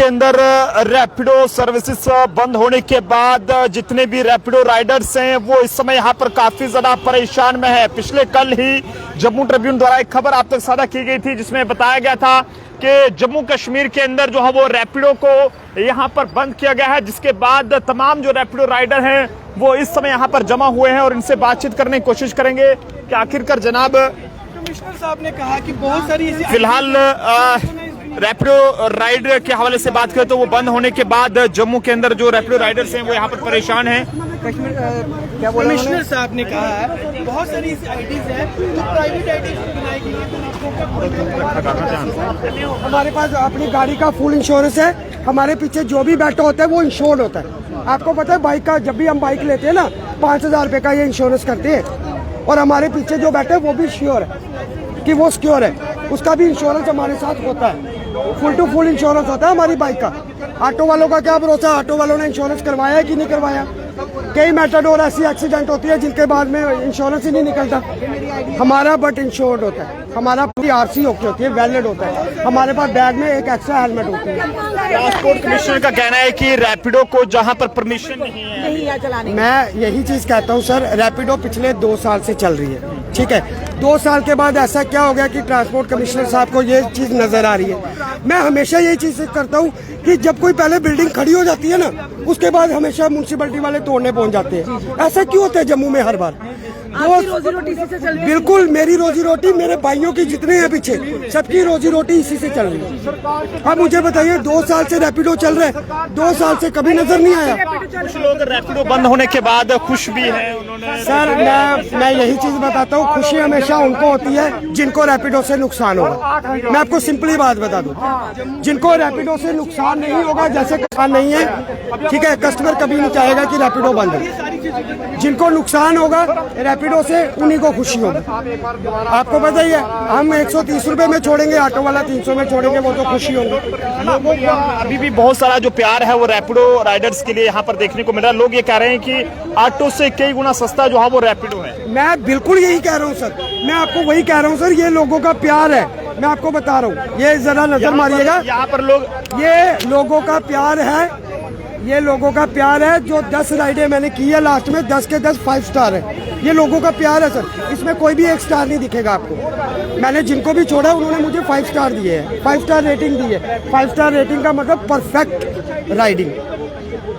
अंदर रैपिडो सर्विसेज बंद होने के बाद जितने भी रैपिडो राइडर्स हैं वो इस समय यहाँ पर काफी ज्यादा परेशान में है। पिछले कल ही जम्मू ट्रिब्यून द्वारा एक खबर आप तक साझा की गई थी जिसमें बताया गया था कि जम्मू कश्मीर के अंदर जो है वो रैपिडो को यहाँ पर बंद किया गया है, जिसके बाद तमाम जो रैपिडो राइडर हैं वो इस समय यहाँ पर जमा हुए हैं और इनसे बातचीत करने की कोशिश करेंगे कि आखिरकार जनाब कमिश्नर साहब ने कहा कि बहुत सारी फिलहाल रैपिडो राइड के हवाले से बात करें तो वो बंद होने के बाद जम्मू के अंदर जो रैपिडो राइडर्स हैं वो यहाँ पर परेशान हैं। कमिश्नर साहब ने कहा है बहुत सारी आईडीज है तो प्राइवेट आईडीज बनाई गई है। हमारे पास अपनी गाड़ी का फुल इंश्योरेंस है, हमारे पीछे जो भी बैठा होता है वो इंश्योर्ड होता है। आपको पता है बाइक का जब भी हम बाइक लेते हैं ना 5,000 रुपये का ये इंश्योरेंस करते हैं और हमारे पीछे जो बैठे है वो भी श्योर है कि वो सिक्योर है, उसका भी इंश्योरेंस हमारे साथ होता है। फुल टू फुल इंश्योरेंस होता है हमारी बाइक का। ऑटो वालों का क्या भरोसा, ऑटो वालों ने इंश्योरेंस करवाया है कि नहीं करवाया। कई मेटाडोर ऐसी एक्सीडेंट होती है जिनके बाद में इंश्योरेंस ही नहीं निकलता। हमारा बट इंश्योर्ड होता है, हमारा पूरी आरसी होती है, वैलिड होता है। हमारे पास बैग में एक एक्स्ट्रा हेलमेट होती है। ट्रांसपोर्ट कमिश्नर का कहना है कि रैपिडो को जहां पर परमिशन नहीं है चलाने। मैं यही चीज कहता हूँ सर, रैपिडो पिछले 2 साल से चल रही है, ठीक है। 2 साल के बाद ऐसा क्या हो गया कि ट्रांसपोर्ट कमिश्नर साहब को ये चीज नजर आ रही है। मैं हमेशा यही चीज करता हूँ कि जब कोई पहले बिल्डिंग खड़ी हो जाती है ना उसके बाद हमेशा म्यूनसिपैलिटी वाले तोड़ने पहुंच जाते हैं। ऐसा क्यों होता है जम्मू में हर बार? रोजी रोटी इसी से चल रही है। बिल्कुल, मेरी रोजी रोटी, मेरे भाइयों की जितने हैं पीछे सबकी रोजी रोटी इसी से चल रही है। अब मुझे बताइए 2 साल से रैपिडो चल रहे हैं, 2 साल से कभी नजर नहीं आया। कुछ लोग रैपिडो बंद होने के बाद खुश भी हैं। उन्होंने सर मैं यही चीज बताता हूँ, खुशी हमेशा उनको होती है जिनको रैपिडो से नुकसान होगा। मैं आपको सिंपली बात बता दूं, जिनको रैपिडो से नुकसान नहीं होगा, जैसे नुकसान नहीं है, ठीक है, कस्टमर कभी नहीं चाहेगा कि रैपिडो बंद हो। जिनको नुकसान होगा रैपिडो से उन्हीं को खुशी होगी। आपको पता ही है, हम 130 रुपए में छोड़ेंगे, ऑटो वाला 300 में छोड़ेंगे, वो तो खुशी होंगे। लोगों का अभी भी बहुत सारा जो प्यार है वो रैपिडो राइडर्स के लिए यहाँ पर देखने को मिल रहा है। लोग ये कह रहे हैं कि ऑटो से कई गुना सस्ता जो है वो रैपिडो है। मैं बिल्कुल यही कह रहा हूँ सर, मैं आपको वही कह रहा हूँ सर, ये लोगों का प्यार है। मैं आपको बता रहा हूँ, ये जरा नजर मारिएगा, यहाँ पर लोग, ये लोगों का प्यार है, ये लोगों का प्यार है। जो 10 राइडें मैंने की है लास्ट में 10 के 10 5 स्टार है। ये लोगों का प्यार है सर, इसमें कोई भी 1 स्टार नहीं दिखेगा आपको। मैंने जिनको भी छोड़ा उन्होंने मुझे 5 स्टार दिए हैं, 5 स्टार रेटिंग दी है। 5 स्टार रेटिंग का मतलब परफेक्ट राइडिंग।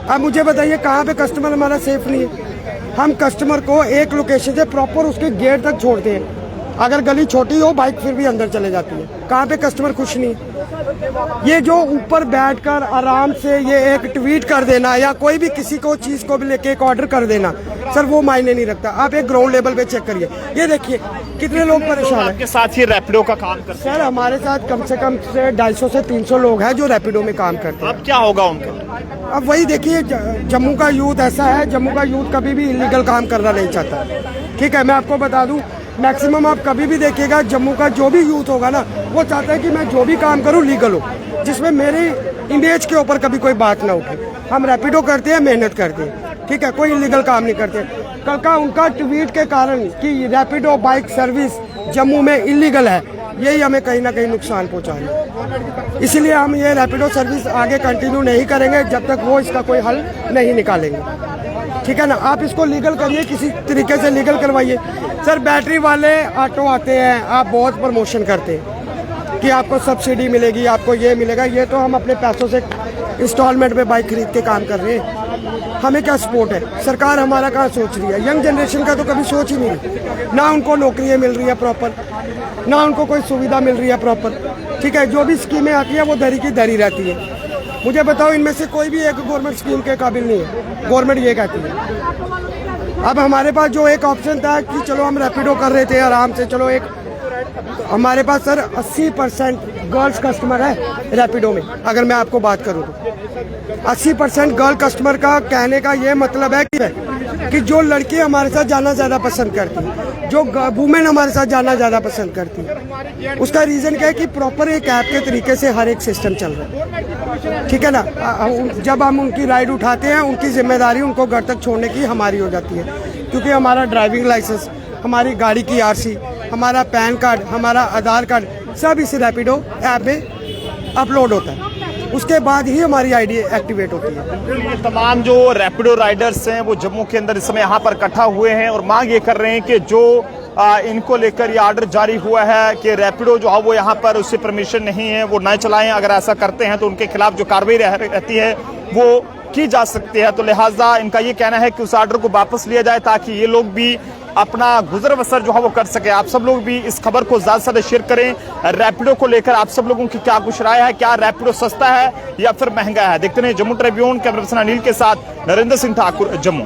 अब मुझे बताइए कहाँ पे कस्टमर हमारा सेफ नहीं है? हम कस्टमर को एक लोकेशन से प्रॉपर उसके गेट तक छोड़ते हैं। अगर गली छोटी हो बाइक फिर भी अंदर चले जाती है। कहाँ पे कस्टमर खुश नहीं? ये जो ऊपर बैठकर आराम से ये एक ट्वीट कर देना या कोई भी किसी को चीज को भी लेके एक ऑर्डर कर देना, सर वो मायने नहीं रखता। आप एक ग्राउंड लेवल पे चेक करिए, ये देखिए कितने लोग परेशान हैं। आपके साथ ही रैपिडो का काम करते हैं? सर हमारे साथ कम से 250 से 300 लोग हैं जो रैपिडो में काम करते हैं। अब क्या होगा उनका? अब वही देखिए, जम्मू का यूथ ऐसा है, जम्मू का यूथ कभी भी इलीगल काम करना नहीं चाहता, ठीक है। मैं आपको बता दूं, मैक्सिमम आप कभी भी देखिएगा जम्मू का जो भी यूथ होगा ना वो चाहता है कि मैं जो भी काम करूं लीगल हो, जिसमें मेरी इमेज के ऊपर कभी कोई बात ना उठे। हम रैपिडो करते हैं, मेहनत करते हैं, ठीक है, कोई इलीगल काम नहीं करते। कल का उनका ट्वीट के कारण कि रैपिडो बाइक सर्विस जम्मू में इलीगल है, यही हमें कहीं ना कहीं नुकसान पहुंचा है। इसलिए हम ये रैपिडो सर्विस आगे कंटिन्यू नहीं करेंगे जब तक वो इसका कोई हल नहीं निकालेंगे, ठीक है ना। आप इसको लीगल करिए, किसी तरीके से लीगल करवाइए। सर बैटरी वाले ऑटो आते हैं, आप बहुत प्रमोशन करते हैं कि आपको सब्सिडी मिलेगी, आपको ये मिलेगा। ये तो हम अपने पैसों से इंस्टॉलमेंट में बाइक खरीद के काम कर रहे हैं। हमें क्या सपोर्ट है? सरकार हमारा कहाँ सोच रही है? यंग जनरेशन का तो कभी सोच ही नहीं रही। ना उनको नौकरियाँ मिल रही है प्रॉपर, ना उनको कोई सुविधा मिल रही है प्रॉपर, ठीक है। जो भी स्कीमें आती है वो दरी की दरी रहती है। मुझे बताओ, इनमें से कोई भी एक गवर्नमेंट स्कीम के काबिल नहीं है, गवर्नमेंट ये कहती है। अब हमारे पास जो एक ऑप्शन था कि चलो हम रैपिडो कर रहे थे आराम से, चलो एक हमारे पास सर 80% गर्ल्स कस्टमर है रैपिडो में। अगर मैं आपको बात करूं तो 80% गर्ल कस्टमर का कहने का ये मतलब है कि जो लड़की हमारे साथ जाना ज़्यादा पसंद करती है, जो वुमेन हमारे साथ जाना ज़्यादा पसंद करती है। उसका रीज़न क्या है कि प्रॉपर एक ऐप के तरीके से हर एक सिस्टम चल रहा है, ठीक है ना। जब हम उनकी राइड उठाते हैं, उनकी जिम्मेदारी उनको घर तक छोड़ने की हमारी हो जाती है, क्योंकि हमारा ड्राइविंग लाइसेंस, हमारी गाड़ी की आरसी, हमारा पैन कार्ड, हमारा आधार कार्ड सब इस रैपिडो ऐप में अपलोड होता है। उसके बाद ही हमारी आईडी एक्टिवेट होती है। बिल्कुल, ये तमाम जो रैपिडो राइडर्स हैं वो जम्मू के अंदर इस समय यहाँ पर इकट्ठा हुए हैं और मांग ये कर रहे हैं कि जो इनको लेकर ये ऑर्डर जारी हुआ है कि रैपिडो जो है वो यहाँ पर उससे परमिशन नहीं है, वो न चलाएं। अगर ऐसा करते हैं तो उनके खिलाफ जो कार्रवाई रहती है वो की जा सकती है। तो लिहाजा इनका ये कहना है कि उस ऑर्डर को वापस लिया जाए ताकि ये लोग भी अपना गुजर बसर जो है वो कर सके। आप सब लोग भी इस खबर को ज्यादा से ज्यादा शेयर करें। रैपिडो को लेकर आप सब लोगों की क्या कुछ राय है, क्या रैपिडो सस्ता है या फिर महंगा है? देखते रहिए Jammu Tribune. Camera person Anil के साथ नरेंद्र सिंह ठाकुर, जम्मू।